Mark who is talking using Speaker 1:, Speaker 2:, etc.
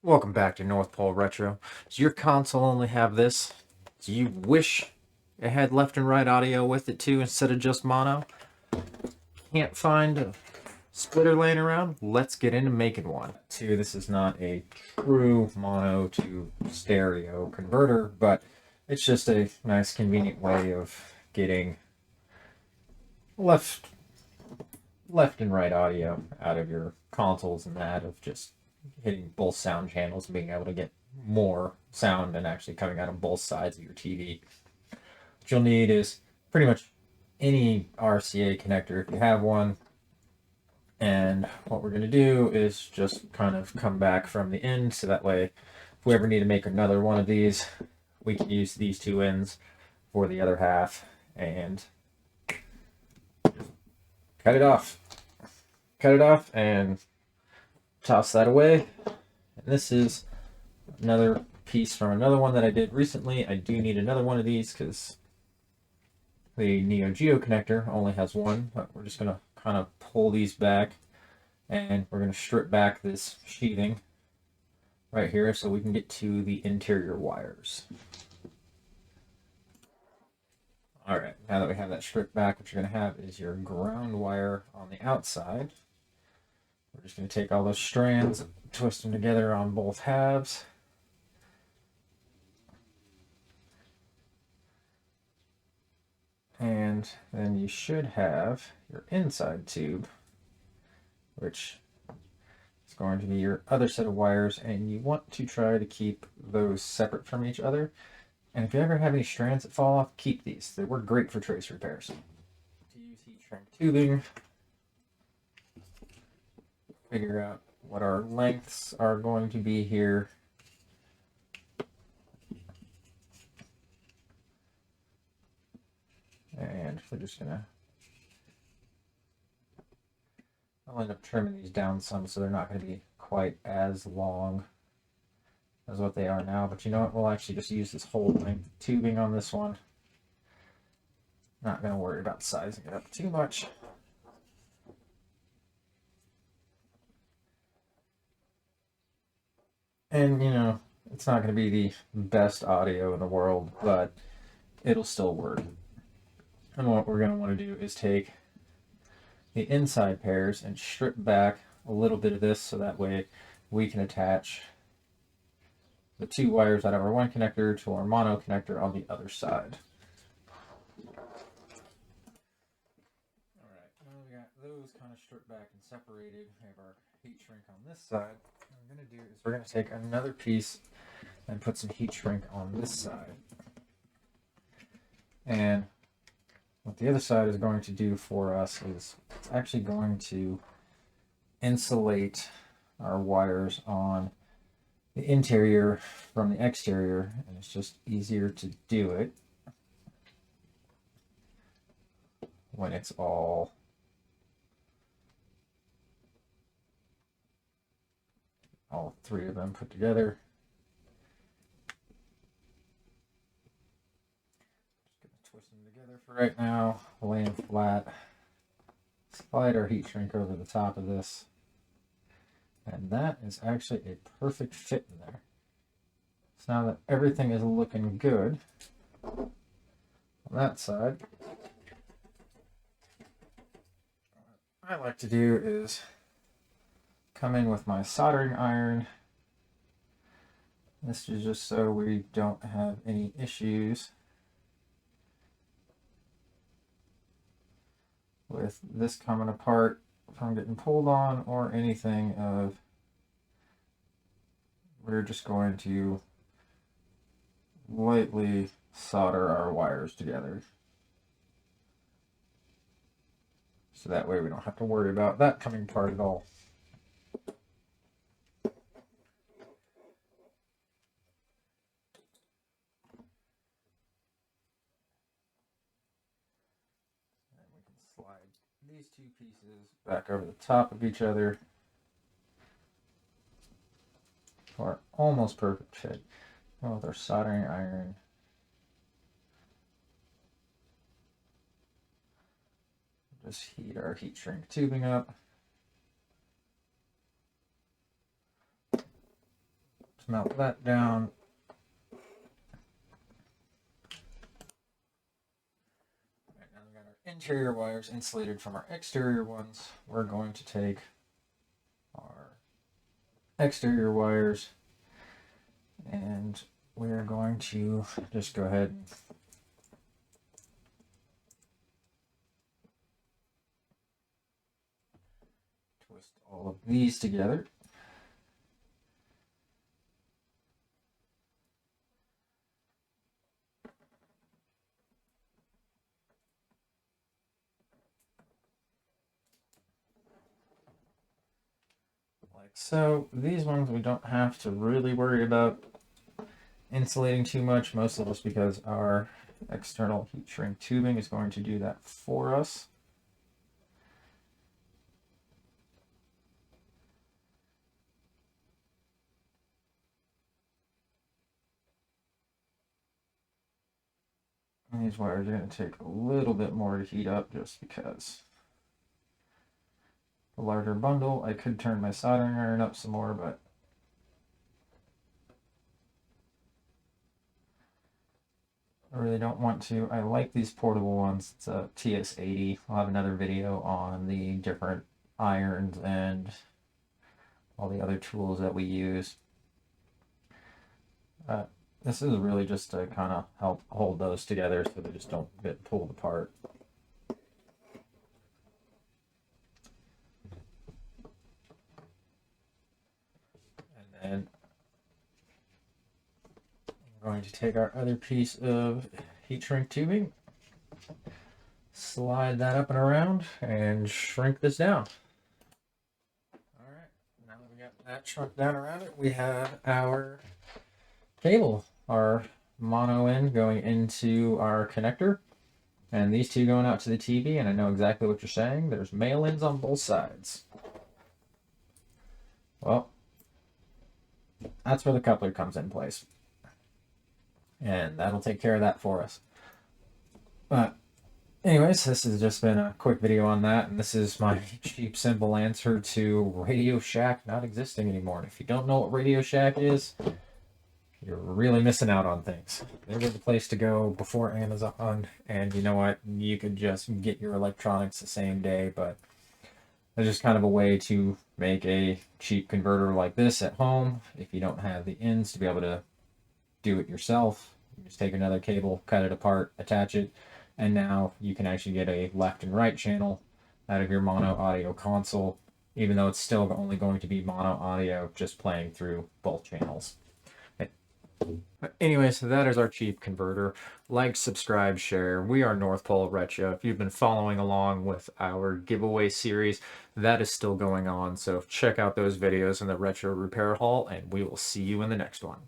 Speaker 1: Welcome back to North Pole Retro. Does your console only have this? Do you wish it had left and right audio with it too instead of just mono? Can't find a splitter laying around? Let's get into making one. Two, this is not a true mono to stereo converter, but it's just a nice convenient way of getting left left and right audio out of your consoles, and that of just hitting both sound channels and being able to get more sound and actually coming out of both sides of your TV. What you'll need is pretty much any RCA connector if you have one. And what we're going to do is just kind of come back from the end, so that way if we ever need to make another one of these, we can use these two ends for the other half and cut it off. Cut it off and toss that away. And this is another piece from another one that I did recently. I do need another one of these because the Neo Geo connector only has one, but we're just going to kind of pull these back and we're going to strip back this sheathing right here so we can get to the interior wires. Alright, now that we have that stripped back, what you're going to have is your ground wire on the outside. We're just going to take all those strands, twist them together on both halves. And then you should have your inside tube, which is going to be your other set of wires, and you want to try to keep those separate from each other. And if you ever have any strands that fall off, keep these. They work great for trace repairs. To use heat shrink tubing, figure out what our lengths are going to be here. And we're just gonna, I'll end up trimming these down some so they're not going to be quite as long as what they are now. But you know what? We'll actually just use this whole length of tubing on this one. Not going to worry about sizing it up too much. And, you know, it's not going to be the best audio in the world, but it'll still work. And what we're going to want to do is take the inside pairs and strip back a little bit of this so that way we can attach the two wires out of our one connector to our mono connector on the other side. Alright, now we got those kind of stripped back and separated. We have our heat shrink on this side. What we're going to do is we're going to take another piece and put some heat shrink on this side. And what the other side is going to do for us is it's actually going to insulate our wires on the interior from the exterior, and it's just easier to do it when it's all three of them put together. Just gonna twist them together for right now, lay them flat, slide our heat shrink over the top of this, and that is actually a perfect fit in there. So now that everything is looking good on that side, what I like to do is come in with my soldering iron. This is just so we don't have any issues with this coming apart from getting pulled on or anything of. We're just going to lightly solder our wires together, so that way we don't have to worry about that coming apart at all. And we can slide these two pieces back over the top of each other for almost perfect fit. And with our soldering iron, just heat our heat shrink tubing up. to melt that down. Right, now we got our interior wires insulated from our exterior ones. We're going to take our exterior wires and we're going to just go ahead and twist all of these together. Like so. These ones we don't have to really worry about insulating too much, mostly just because our external heat shrink tubing is going to do that for us. And these wires are going to take a little bit more to heat up just because the larger bundle. I could turn my soldering iron up some more, but I really don't want to. I like these portable ones. It's a TS80. I'll have another video on the different irons and all the other tools that we use. This is really just to kind of help hold those together so they just don't get pulled apart. And then we're going to take our other piece of heat shrink tubing, slide that up and around, and shrink this down. All right, now that we got that shrunk down around it, we have our cable, our mono end going into our connector, and these two going out to the TV. And I know exactly what you're saying. There's male ends on both sides. Well, that's where the coupler comes in place, and that'll take care of that for us. But anyways, this has just been a quick video on that, and this is my cheap, simple answer to Radio Shack not existing anymore. And if you don't know what Radio Shack is, you're really missing out on things. They were the place to go before Amazon, and you know what? You could just get your electronics the same day, but it's just kind of a way to make a cheap converter like this at home if you don't have the ends to be able to do it yourself. You just take another cable, cut it apart, attach it, and now you can actually get a left and right channel out of your mono audio console, even though it's still only going to be mono audio, just playing through both channels. Anyway, so that is our cheap converter. Like, subscribe, share. We are North Pole Retro. If you've been following along with our giveaway series, that is still going on. So check out those videos in the Retro Repair Hall, and we will see you in the next one.